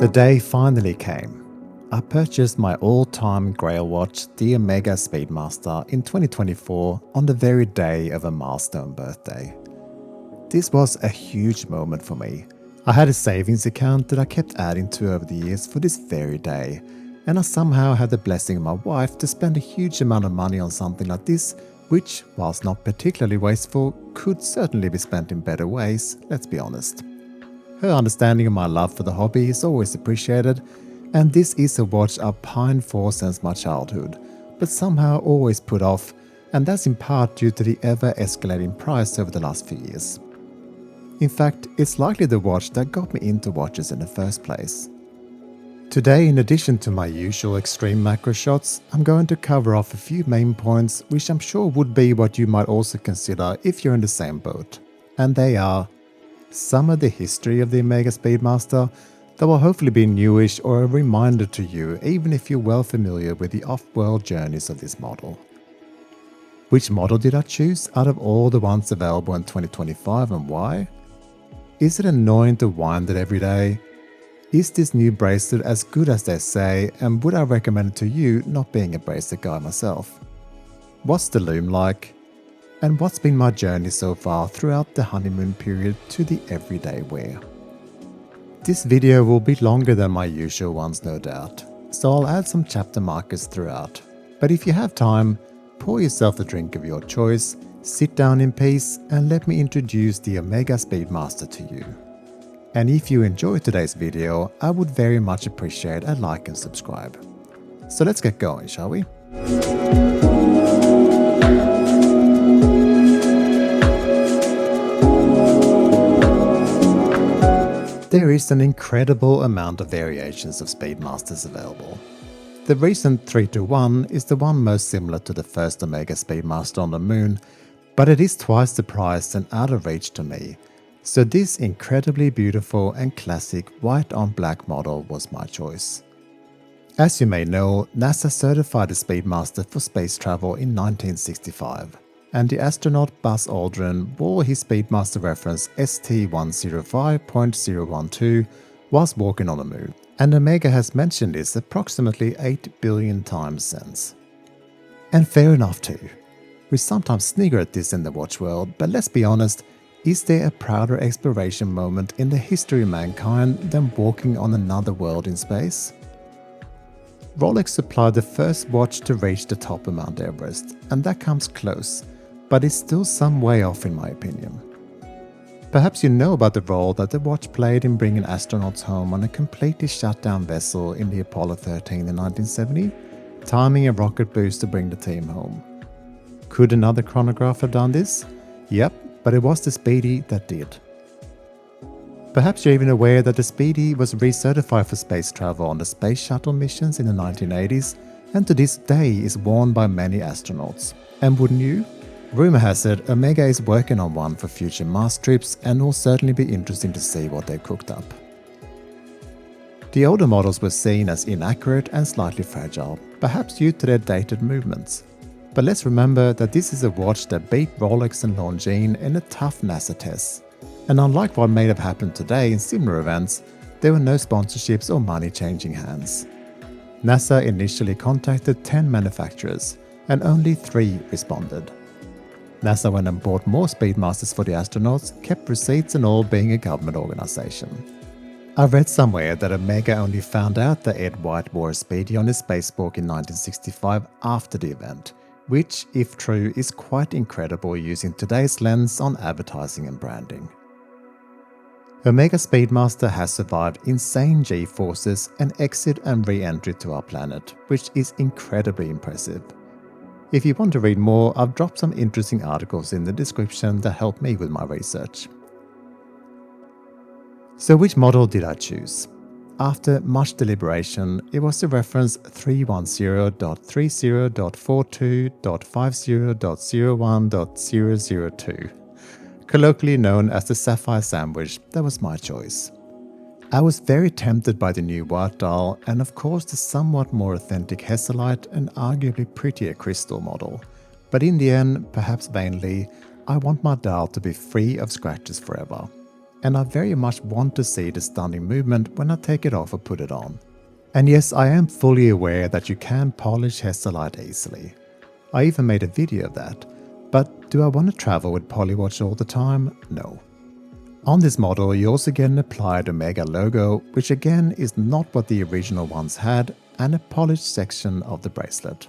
The day finally came. I purchased my all-time grail watch, the Omega Speedmaster, in 2024 on the very day of a milestone birthday. This was a huge moment for me. I had a savings account that I kept adding to over the years for this very day, and I somehow had the blessing of my wife to spend a huge amount of money on something like this, which, whilst not particularly wasteful, could certainly be spent in better ways, let's be honest. Her understanding of my love for the hobby is always appreciated, and this is a watch I've pined for since my childhood, but somehow always put off, and that's in part due to the ever-escalating price over the last few years. In fact, it's likely the watch that got me into watches in the first place. Today, in addition to my usual extreme macro shots, I'm going to cover off a few main points which I'm sure would be what you might also consider if you're in the same boat. And they are some of the history of the Omega Speedmaster that will hopefully be newish or a reminder to you even if you're well familiar with the off-world journeys of this model. Which model did I choose out of all the ones available in 2025 and why? Is it annoying to wind it every day? Is this new bracelet as good as they say, and would I recommend it to you, not being a bracelet guy myself? What's the Lume like? And what's been my journey so far throughout the honeymoon period to the everyday wear? This video will be longer than my usual ones, no doubt, so I'll add some chapter markers throughout. But if you have time, pour yourself a drink of your choice, sit down in peace, and let me introduce the Omega Speedmaster to you. And if you enjoyed today's video, I would very much appreciate a like and subscribe. So let's get going, shall we? There is an incredible amount of variations of Speedmasters available. The recent 3-1 is the one most similar to the first Omega Speedmaster on the Moon, but it is twice the price and out of reach to me. So this incredibly beautiful and classic white on black model was my choice. As you may know, NASA certified the Speedmaster for space travel in 1965, and the astronaut Buzz Aldrin wore his Speedmaster reference ST105.012 whilst walking on the Moon, and Omega has mentioned this approximately 8 billion times since. And fair enough too. We sometimes snigger at this in the watch world, but let's be honest, is there a prouder exploration moment in the history of mankind than walking on another world in space? Rolex supplied the first watch to reach the top of Mount Everest, and that comes close, but it's still some way off in my opinion. Perhaps you know about the role that the watch played in bringing astronauts home on a completely shut down vessel in the Apollo 13 in 1970, timing a rocket boost to bring the team home. Could another chronograph have done this? Yep. But it was the Speedy that did. Perhaps you're even aware that the Speedy was recertified for space travel on the space shuttle missions in the 1980s, and to this day is worn by many astronauts. And wouldn't you? Rumour has it Omega is working on one for future Mars trips, and will certainly be interesting to see what they've cooked up. The older models were seen as inaccurate and slightly fragile, perhaps due to their dated movements. But let's remember that this is a watch that beat Rolex and Longines in a tough NASA test. And unlike what may have happened today in similar events, there were no sponsorships or money changing hands. NASA initially contacted 10 manufacturers, and only 3 responded. NASA went and bought more Speedmasters for the astronauts, kept receipts and all, being a government organization. I read somewhere that Omega only found out that Ed White wore a Speedy on his spacewalk in 1965 after the event, which, if true, is quite incredible using today's lens on advertising and branding. Omega Speedmaster has survived insane G-forces and exit and re-entry to our planet, which is incredibly impressive. If you want to read more, I've dropped some interesting articles in the description that helped me with my research. So which model did I choose? After much deliberation, it was the reference 310.30.42.50.01.002, colloquially known as the Sapphire Sandwich, that was my choice. I was very tempted by the new white dial and of course the somewhat more authentic Hesalite and arguably prettier crystal model, but in the end, perhaps vainly, I want my dial to be free of scratches forever. and I very much want to see the stunning movement when I take it off or put it on. And yes, I am fully aware that you can polish Hesselite easily. I even made a video of that, but do I want to travel with Polywatch all the time? No. On this model you also get an applied Omega logo, which again is not what the original ones had, and a polished section of the bracelet.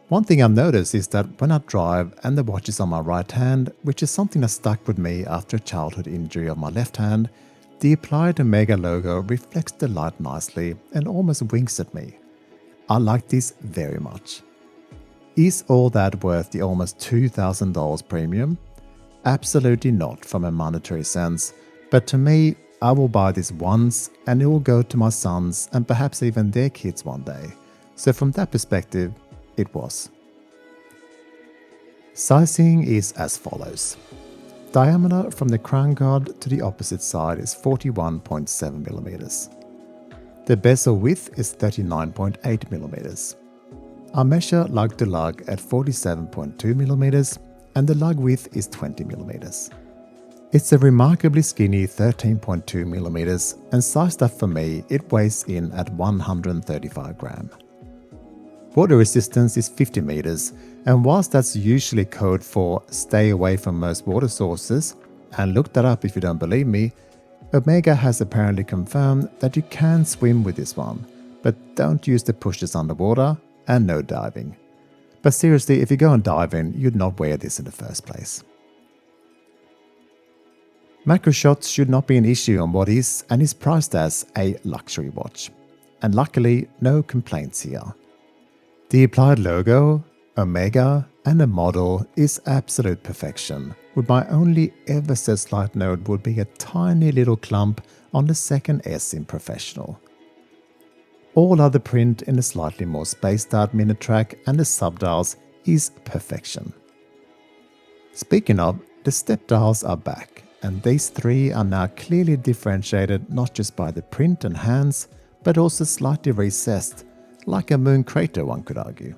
One thing I've noticed is that when I drive and the watch is on my right hand, which is something that stuck with me after a childhood injury of my left hand, the applied Omega logo reflects the light nicely and almost winks at me. I like this very much. Is all that worth the almost $2,000 premium? Absolutely not from a monetary sense, but to me, I will buy this once and it will go to my sons and perhaps even their kids one day. So from that perspective, it was. Sizing is as follows. Diameter from the crown guard to the opposite side is 41.7mm. The bezel width is 39.8mm. I measure lug to lug at 47.2mm and the lug width is 20mm. It's a remarkably skinny 13.2mm and sized up for me, it weighs in at 135 gram. Water resistance is 50 meters, and whilst that's usually code for stay away from most water sources, and look that up if you don't believe me, Omega has apparently confirmed that you can swim with this one, but don't use the pushers underwater and no diving. But seriously, if you go on diving, you'd not wear this in the first place. Macro shots should not be an issue on what is and is priced as a luxury watch. And luckily, no complaints here. The applied logo, Omega, and the model is absolute perfection, with my only ever so slight note would be a tiny little clump on the second S in professional. All other print in a slightly more spaced out minute track and the subdials is perfection. Speaking of, the step dials are back, and these three are now clearly differentiated not just by the print and hands, but also slightly recessed, like a moon crater one could argue.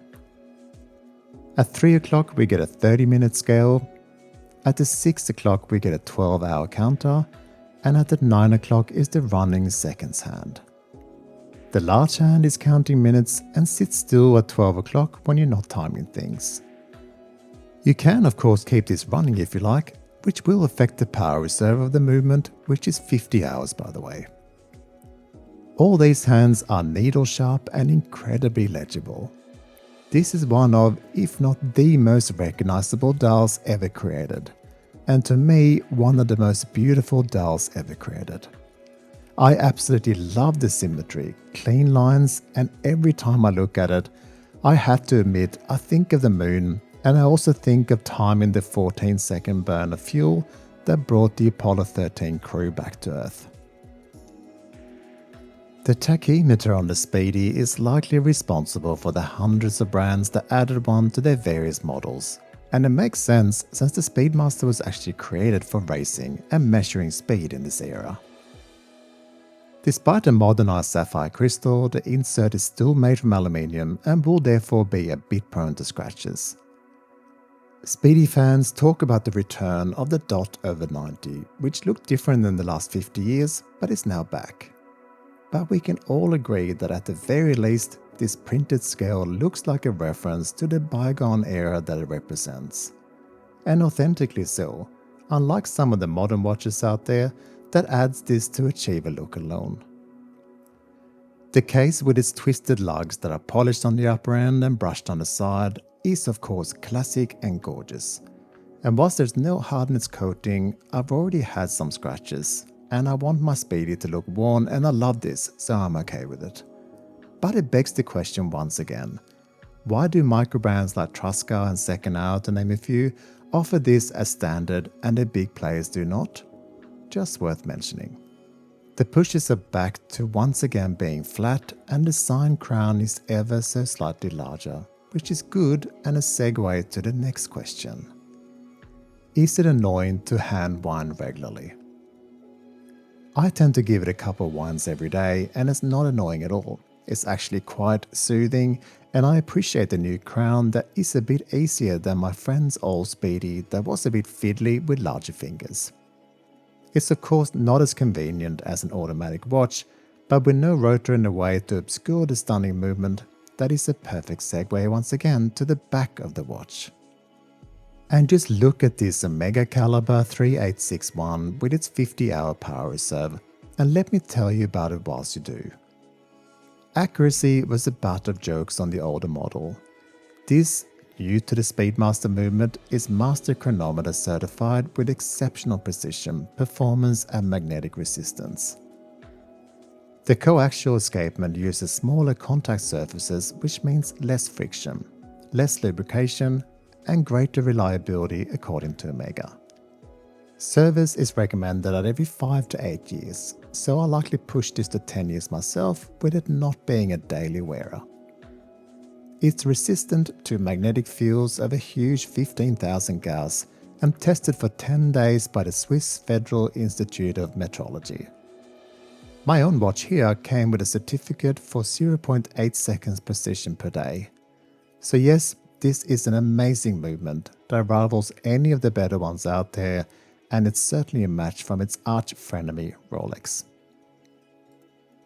At 3 o'clock we get a 30-minute scale, at the 6 o'clock we get a 12-hour counter, and at the 9 o'clock is the running seconds hand. The large hand is counting minutes and sits still at 12 o'clock when you're not timing things. You can of course keep this running if you like, which will affect the power reserve of the movement, which is 50 hours by the way. All these hands are needle sharp and incredibly legible. This is one of, if not the most recognizable dials ever created, and to me, one of the most beautiful dials ever created. I absolutely love the symmetry, clean lines, and every time I look at it, I have to admit I think of the moon, and I also think of timing the 14-second burn of fuel that brought the Apollo 13 crew back to Earth. The tachymeter on the Speedy is likely responsible for the hundreds of brands that added one to their various models, and it makes sense since the Speedmaster was actually created for racing and measuring speed in this era. Despite a modernized sapphire crystal, the insert is still made from aluminium and will therefore be a bit prone to scratches. Speedy fans talk about the return of the dot over 90, which looked different than the last 50 years, but is now back. But we can all agree that at the very least, this printed scale looks like a reference to the bygone era that it represents. And authentically so, unlike some of the modern watches out there, that adds this to achieve a look alone. The case with its twisted lugs that are polished on the upper end and brushed on the side is of course classic and gorgeous. And whilst there's no hardness coating, I've already had some scratches, and I want my Speedy to look worn and I love this, so I'm okay with it. But it begs the question once again, why do micro brands like Truscar and Second Hour, to name a few, offer this as standard and the big players do not? Just worth mentioning. The pushes are back to once again being flat, and the sign crown is ever so slightly larger, which is good and a segue to the next question. Is it annoying to hand wind regularly? I tend to give it a couple of winds every day, and it's not annoying at all. It's actually quite soothing, and I appreciate the new crown that is a bit easier than my friend's old Speedy that was a bit fiddly with larger fingers. It's of course not as convenient as an automatic watch, but with no rotor in the way to obscure the stunning movement, that is a perfect segue once again to the back of the watch. And just look at this Omega caliber 3861 with its 50-hour power reserve, and let me tell you about it whilst you do. Accuracy was a butt of jokes on the older model. This, due to the Speedmaster movement, is master chronometer certified with exceptional precision, performance and magnetic resistance. The coaxial escapement uses smaller contact surfaces, which means less friction, less lubrication, and greater reliability according to Omega. Service is recommended at every 5 to 8 years, so I'll likely push this to 10 years myself with it not being a daily wearer. It's resistant to magnetic fields of a huge 15,000 Gauss and tested for 10 days by the Swiss Federal Institute of Metrology. My own watch here came with a certificate for 0.8 seconds precision per day. So yes, this is an amazing movement that rivals any of the better ones out there, and it's certainly a match from its arch frenemy Rolex.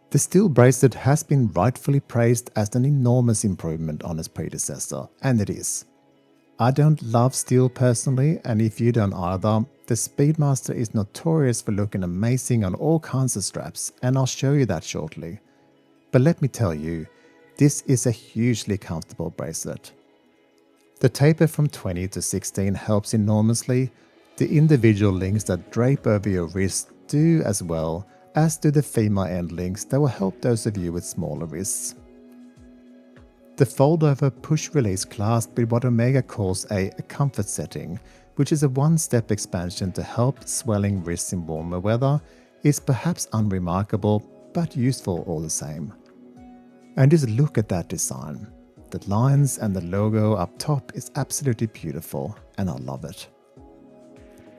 The steel bracelet has been rightfully praised as an enormous improvement on its predecessor, and it is. I don't love steel personally, and if you don't either, the Speedmaster is notorious for looking amazing on all kinds of straps, and I'll show you that shortly. But let me tell you, this is a hugely comfortable bracelet. The taper from 20 to 16 helps enormously. The individual links that drape over your wrist do as well, as do the female end links that will help those of you with smaller wrists. The fold-over push-release clasp with what Omega calls a comfort setting, which is a one-step expansion to help swelling wrists in warmer weather, is perhaps unremarkable, but useful all the same. And just look at that design. The lines and the logo up top is absolutely beautiful, and I love it.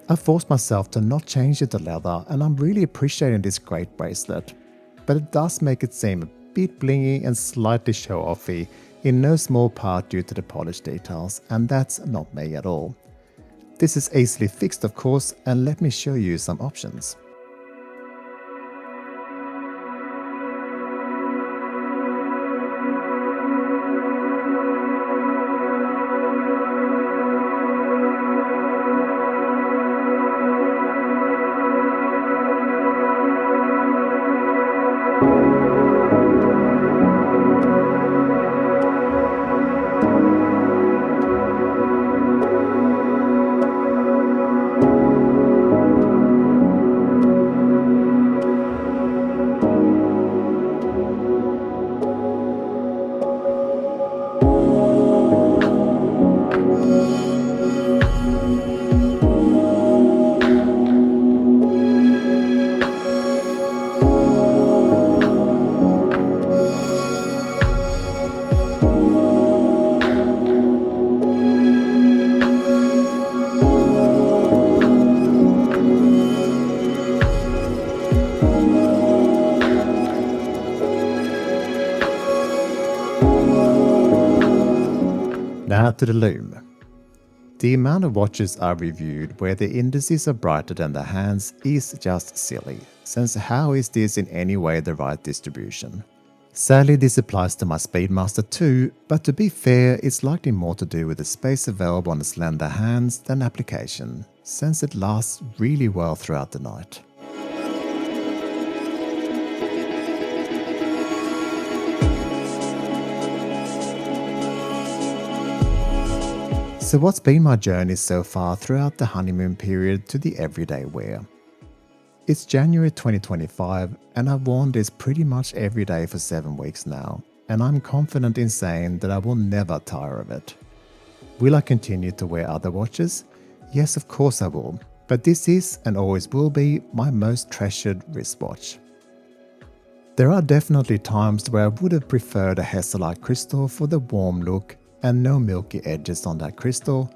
I forced myself to not change it to leather, and I'm really appreciating this great bracelet, but it does make it seem a bit blingy and slightly show-offy, in no small part due to the polished details, and that's not me at all. This is easily fixed of course, and let me show you some options. Now to the Lume. The amount of watches I've reviewed where the indices are brighter than the hands is just silly, since how is this in any way the right distribution? Sadly, this applies to my Speedmaster too, but to be fair, it's likely more to do with the space available on the slender hands than application, since it lasts really well throughout the night. So what's been my journey so far throughout the honeymoon period to the everyday wear? It's January 2025 and I've worn this pretty much every day for 7 weeks now, and I'm confident in saying that I will never tire of it. Will I continue to wear other watches? Yes, of course I will, but this is and always will be my most treasured wristwatch. There are definitely times where I would have preferred a Hesselite crystal for the warm look and no milky edges on that crystal,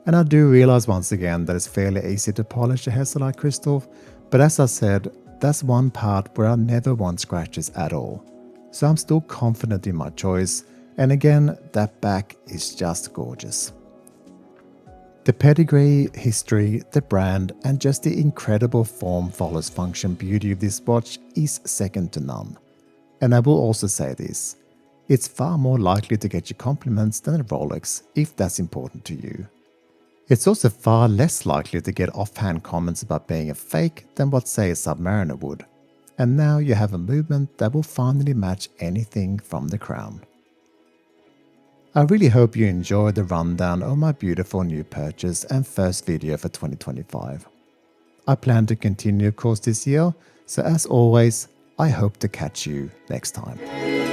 and I do realize once again that it's fairly easy to polish a Hesselite crystal, but as I said, that's one part where I never want scratches at all, so I'm still confident in my choice, and again, that back is just gorgeous. The pedigree, history, the brand, and just the incredible form follows function beauty of this watch is second to none. And I will also say this, it's far more likely to get you compliments than a Rolex if that's important to you. It's also far less likely to get offhand comments about being a fake than what say a Submariner would. And now you have a movement that will finally match anything from the crown. I really hope you enjoyed the rundown of my beautiful new purchase and first video for 2025. I plan to continue of course this year, so as always, I hope to catch you next time.